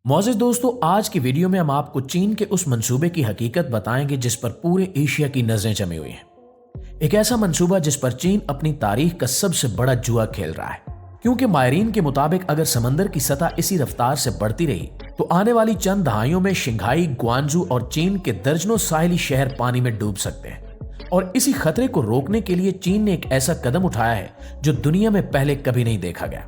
मौजूद दोस्तों, आज की वीडियो में हम आपको चीन के उस मंसूबे की हकीकत बताएंगे जिस पर पूरे एशिया की नजरें जमी हुई हैं। एक ऐसा मंसूबा जिस पर चीन अपनी तारीख का सबसे बड़ा जुआ खेल रहा है, क्योंकि माहिरीन के मुताबिक अगर समंदर की सतह इसी रफ्तार से बढ़ती रही तो आने वाली चंद दहाइयों में शंघाई, ग्वांजू और चीन के दर्जनों साहिली शहर पानी में डूब सकते हैं। और इसी खतरे को रोकने के लिए चीन ने एक ऐसा कदम उठाया है जो दुनिया में पहले कभी नहीं देखा गया,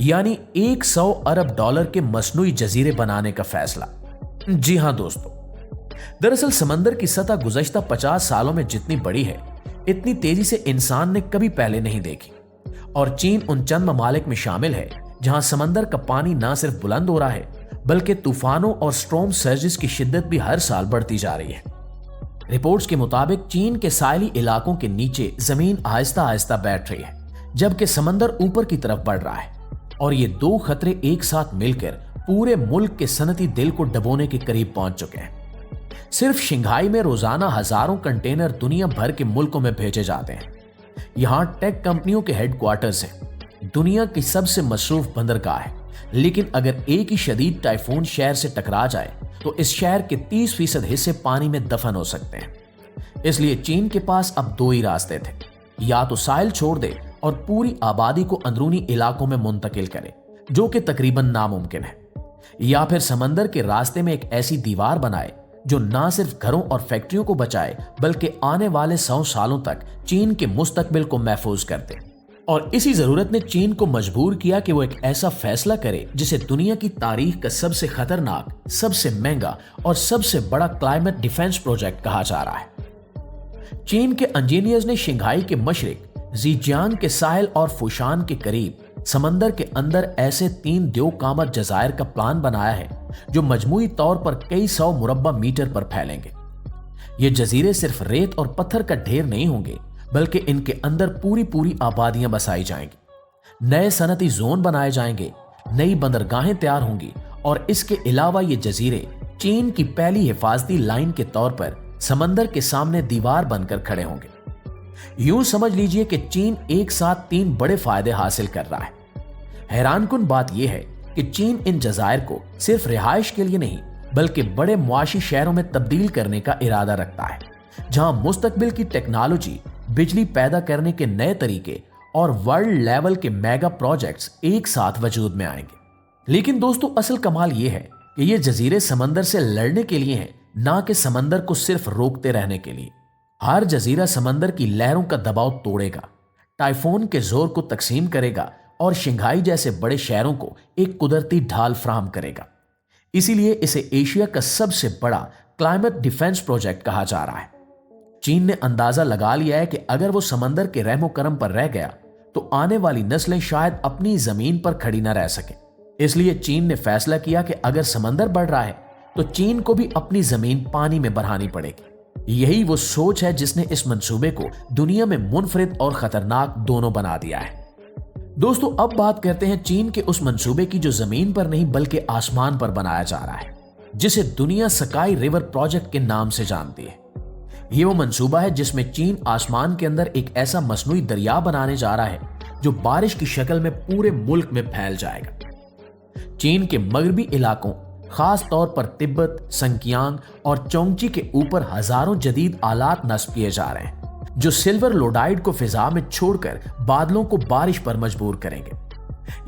यानी 100 अरब डॉलर के मसनूई जजीरे बनाने का फैसला। जी हां दोस्तों, दरअसल समंदर की सतह गुज़श्ता 50 सालों में जितनी बड़ी है, इतनी तेजी से इंसान ने कभी पहले नहीं देखी। और चीन उन चंद ममालिक में शामिल है जहां समंदर का पानी ना सिर्फ बुलंद हो रहा है, बल्कि तूफानों और स्ट्रॉर्म सर्जेस की शिद्दत भी हर साल बढ़ती जा रही है। रिपोर्ट्स के मुताबिक चीन के साहिली इलाकों के नीचे जमीन आहिस्ता आहिस्ता बैठ रही है, जबकि समंदर ऊपर की तरफ बढ़ रहा है। और ये दो खतरे एक साथ मिलकर पूरे मुल्क के सनती दिल को डबोने के करीब पहुंच चुके हैं। सिर्फ शंघाई में रोजाना हजारों कंटेनर दुनिया भर के मुल्कों में भेजे जाते हैं। यहां टेक कंपनियों के हेडक्वार्टर्स हैं, दुनिया की सबसे मसरूफ बंदरगाह है। लेकिन अगर एक ही शदीद टाइफून शहर से टकरा जाए तो इस शहर के 30% हिस्से पानी में दफन हो सकते हैं। इसलिए चीन के पास अब दो ही रास्ते थे, या तो साहिल छोड़ दे और पूरी आबादी को अंदरूनी इलाकों में मुंतकिल करे, जो कि तकरीबन नामुमकिन है, या फिर समंदर के रास्ते में एक ऐसी दीवार बनाए जो ना सिर्फ घरों और फैक्ट्रियों को बचाए, बल्कि आने वाले 100 सालों तक चीन के मुस्तकबिल को महफूज कर दे। और इसी जरूरत ने चीन को मजबूर किया कि वो एक ऐसा फैसला करे जिसे दुनिया की तारीख का सबसे खतरनाक, सबसे महंगा और सबसे बड़ा क्लाइमेट डिफेंस प्रोजेक्ट कहा जा रहा है। चीन के इंजीनियर्स ने शंघाई के मशरिक, ज़ीजियांग के साहिल और फुशान के करीब समंदर के अंदर ऐसे 3 द्योकामत जजायर का प्लान बनाया है जो मजमूई तौर पर कई 100 मुरब्बा मीटर पर फैलेंगे। ये जजीरे सिर्फ रेत और पत्थर का ढेर नहीं होंगे, बल्कि इनके अंदर पूरी आबादियां बसाई जाएंगी, नए सनती जोन बनाए जाएंगे, नई बंदरगाहें तैयार होंगी। और इसके अलावा ये जजीरे चीन की पहली हिफाजती लाइन के तौर पर समंदर के सामने दीवार बनकर खड़े होंगे। यूं समझ लीजिए कि चीन एक साथ 3 बड़े फायदे हासिल कर रहा है। हैरानकुन बात यह है कि चीन इन जजायर को सिर्फ रिहाइश के लिए नहीं, बल्कि बड़े मुआशी शहरों में तब्दील करने का इरादा रखता है, जहां मुस्तकबिल की टेक्नोलॉजी, बिजली पैदा करने के नए तरीके और वर्ल्ड लेवल के मेगा प्रोजेक्ट्स एक साथ वजूद में आएंगे। लेकिन दोस्तों, असल कमाल यह है कि ये जजीरे समंदर से लड़ने के लिए हैं, ना कि समंदर को सिर्फ रोकते रहने के लिए। हर जजीरा समंदर की लहरों का दबाव तोड़ेगा, टाइफून के जोर को तकसीम करेगा और शंघाई जैसे बड़े शहरों को एक कुदरती ढाल फराहम करेगा। इसीलिए इसे एशिया का सबसे बड़ा क्लाइमेट डिफेंस प्रोजेक्ट कहा जा रहा है। चीन ने अंदाजा लगा लिया है कि अगर वो समंदर के रहमो करम पर रह गया तो आने वाली नस्लें शायद अपनी जमीन पर खड़ी न रह सके। इसलिए चीन ने फैसला किया कि अगर समंदर बढ़ रहा है तो चीन को भी अपनी जमीन पानी में बढ़ानी पड़ेगी। यही वो सोच है जिसने इस मंसूबे को दुनिया में मुनफरिद और खतरनाक दोनों बना दिया है। दोस्तों, अब बात करते हैं चीन के उस मंसूबे की जो जमीन पर नहीं बल्कि आसमान पर बनाया जा रहा है, जिसे दुनिया स्काई रिवर प्रोजेक्ट के नाम से जानती है। ये वो मंसूबा है जिसमें चीन आसमान के अंदर एक ऐसा मसनूई दरिया बनाने जा रहा है जो बारिश की शक्ल में पूरे मुल्क में फैल जाएगा। चीन के मगरबी इलाकों, खास तौर पर तिब्बत, संकियांग और चोंगची के ऊपर हजारों जदीद आलात नस्ब किए जा रहे हैं जो सिल्वर लोडाइड को फिजा में छोड़कर बादलों को बारिश पर मजबूर करेंगे।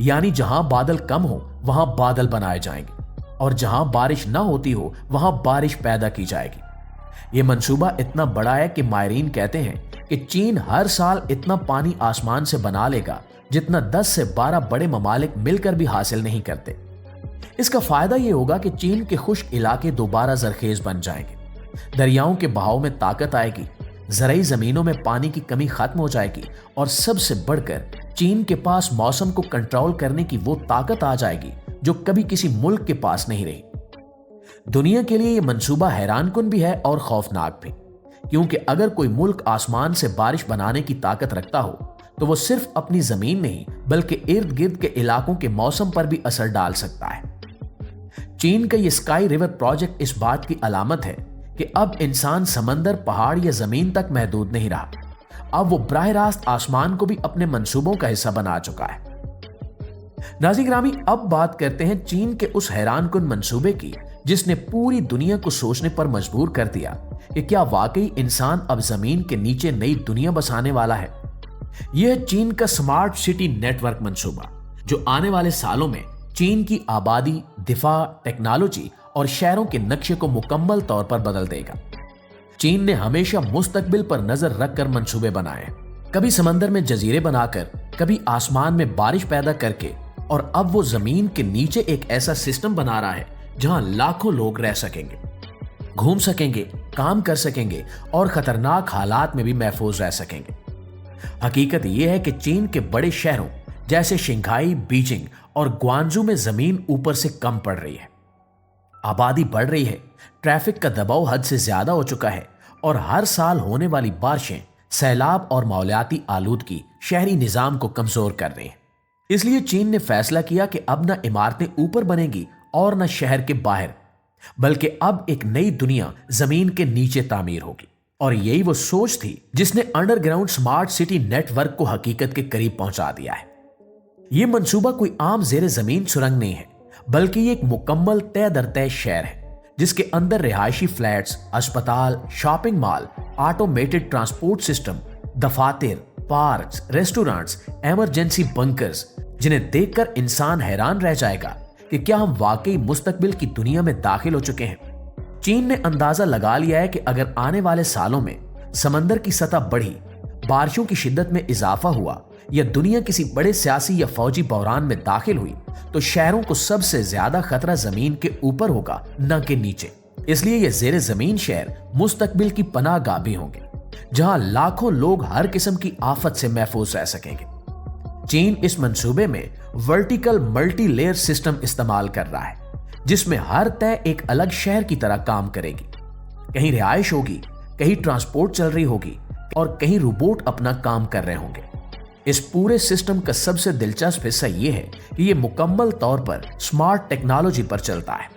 यानी जहां बादल कम हो वहां बादल बनाए जाएंगे और जहां बारिश ना होती हो वहां बारिश पैदा की जाएगी। यह मंसूबा इतना बड़ा है कि माहिरीन कहते हैं कि चीन हर साल इतना पानी आसमान से बना लेगा जितना 10 से 12 बड़े ममालिक मिलकर भी हासिल नहीं करते। इसका फायदा यह होगा कि चीन के खुश्क इलाके दोबारा जरखेज बन जाएंगे, दरियाओं के बहाव में ताकत आएगी, ज़राई जमीनों में पानी की कमी खत्म हो जाएगी और सबसे बढ़कर चीन के पास मौसम को कंट्रोल करने की वो ताकत आ जाएगी जो कभी किसी मुल्क के पास नहीं रही। दुनिया के लिए यह मंसूबा हैरानकुन भी है और खौफनाक भी, क्योंकि अगर कोई मुल्क आसमान से बारिश बनाने की ताकत रखता हो तो वो सिर्फ अपनी जमीन नहीं बल्कि इर्द गिर्द के इलाकों के मौसम पर भी असर डाल सकता है। चीन का ये स्काई रिवर प्रोजेक्ट इस बात की अलामत है कि अब इंसान समंदर, पहाड़ या जमीन तक महदूद नहीं रहा। अब वो बराह रास्त आसमान को भी अपने मंसूबों का हिस्सा बना चुका है। नाज़रीन ग्रामी, अब बात करते हैं चीन के उस हैरान कुन मंसूबे की जिसने पूरी दुनिया को सोचने पर मजबूर कर दिया कि क्या वाकई इंसान अब जमीन के नीचे नई दुनिया बसाने वाला है। यह है चीन का स्मार्ट सिटी नेटवर्क मंसूबा, जो आने वाले सालों में चीन की आबादी, दिफा, टेक्नोलॉजी और शहरों के नक्शे को मुकम्मल तौर पर बदल देगा। चीन ने हमेशा मुस्तकबिल पर नजर रखकर मंसूबे बनाए, कभी समंदर में जजीरे बनाकर, कभी आसमान में बारिश पैदा करके, और अब वो जमीन के नीचे एक ऐसा सिस्टम बना रहा है जहां लाखों लोग रह सकेंगे, घूम सकेंगे, काम कर सकेंगे और खतरनाक हालात में भी महफूज रह सकेंगे। हकीकत यह है कि चीन के बड़े शहरों जैसे शंघाई, बीजिंग और ग्वांजू में जमीन ऊपर से कम पड़ रही है, आबादी बढ़ रही है, ट्रैफिक का दबाव हद से ज्यादा हो चुका है और हर साल होने वाली बारिशें, सैलाब और माहौलियाती आलूदगी शहरी निजाम को कमजोर कर रही है। इसलिए चीन ने फैसला किया कि अब न इमारतें ऊपर बनेंगी और न शहर के बाहर, बल्कि अब एक नई दुनिया जमीन के नीचे तामीर होगी। और यही वो सोच थी जिसने अंडरग्राउंड स्मार्ट सिटी नेटवर्क को हकीकत के करीब पहुंचा दिया है। यह मंसूबा कोई आम जेर जमीन सुरंग नहीं है, बल्कि ये एक मुकम्मल तय दर तय शहर है जिसके अंदर रिहायशी फ्लैट्स, अस्पताल, shopping mall, automated transport system, दफातर, पार्क्स, रेस्टोरेंट्स, इमरजेंसी बंकर्स, जिन्हें देखकर इंसान हैरान रह जाएगा कि क्या हम वाकई मुस्तकबिल की दुनिया में दाखिल हो चुके हैं। चीन ने अंदाजा लगा लिया है कि अगर आने वाले सालों में समंदर की सतह बढ़ी, बारिशों की शिद्दत में इजाफा हुआ या दुनिया किसी बड़े सियासी या फौजी बहरान में दाखिल हुई, तो शहरों को सबसे ज्यादा खतरा जमीन के ऊपर होगा, न कि नीचे। इसलिए ये जेर जमीन शहर मुस्तकबिल की पनाहगाह भी होंगे, जहां लाखों लोग हर किस्म की आफत से महफूज रह सकेंगे। चीन इस मंसूबे में वर्टिकल मल्टी लेयर सिस्टम इस्तेमाल कर रहा है, जिसमें हर तय एक अलग शहर की तरह काम करेगी। कहीं रिहाइश होगी, कहीं ट्रांसपोर्ट चल रही होगी और कहीं रोबोट अपना काम कर रहे होंगे। इस पूरे सिस्टम का सबसे दिलचस्प हिस्सा यह है कि यह मुकम्मल तौर पर स्मार्ट टेक्नोलॉजी पर चलता है।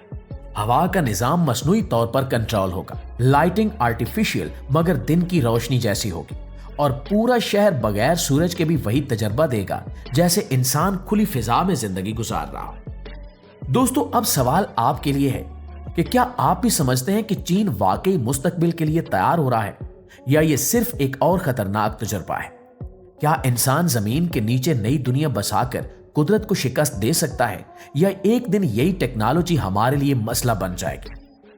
हवा का निजाम मसनूई तौर पर कंट्रोल होगा, लाइटिंग आर्टिफिशियल मगर दिन की रोशनी जैसी होगी, और पूरा शहर बगैर सूरज के भी वही तजर्बा देगा जैसे इंसान खुली फिजा में जिंदगी गुजार रहा हो। दोस्तों, अब सवाल आपके लिए है कि क्या आप भी समझते हैं कि चीन वाकई मुस्तकबिल के लिए तैयार हो रहा है, या ये सिर्फ एक और खतरनाक तजुर्बा है? क्या इंसान जमीन के नीचे नई दुनिया बसाकर कुदरत को शिकस्त दे सकता है, या एक दिन यही टेक्नोलॉजी हमारे लिए मसला बन जाएगी?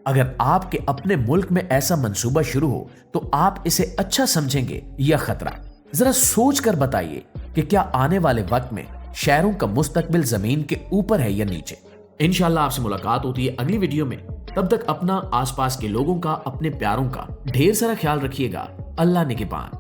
अगर आपके अपने मुल्क में ऐसा मंसूबा शुरू हो तो आप इसे अच्छा समझेंगे या खतरा? जरा सोच कर बताइए कि क्या आने वाले वक्त में शहरों का मुस्तकबिल जमीन के ऊपर है या नीचे। इंशाल्लाह आपसे मुलाकात होती है अगली वीडियो में। तब तक अपना, आसपास के लोगों का, अपने प्यारों का ढेर सारा ख्याल रखिएगा। अल्लाह निगहबान।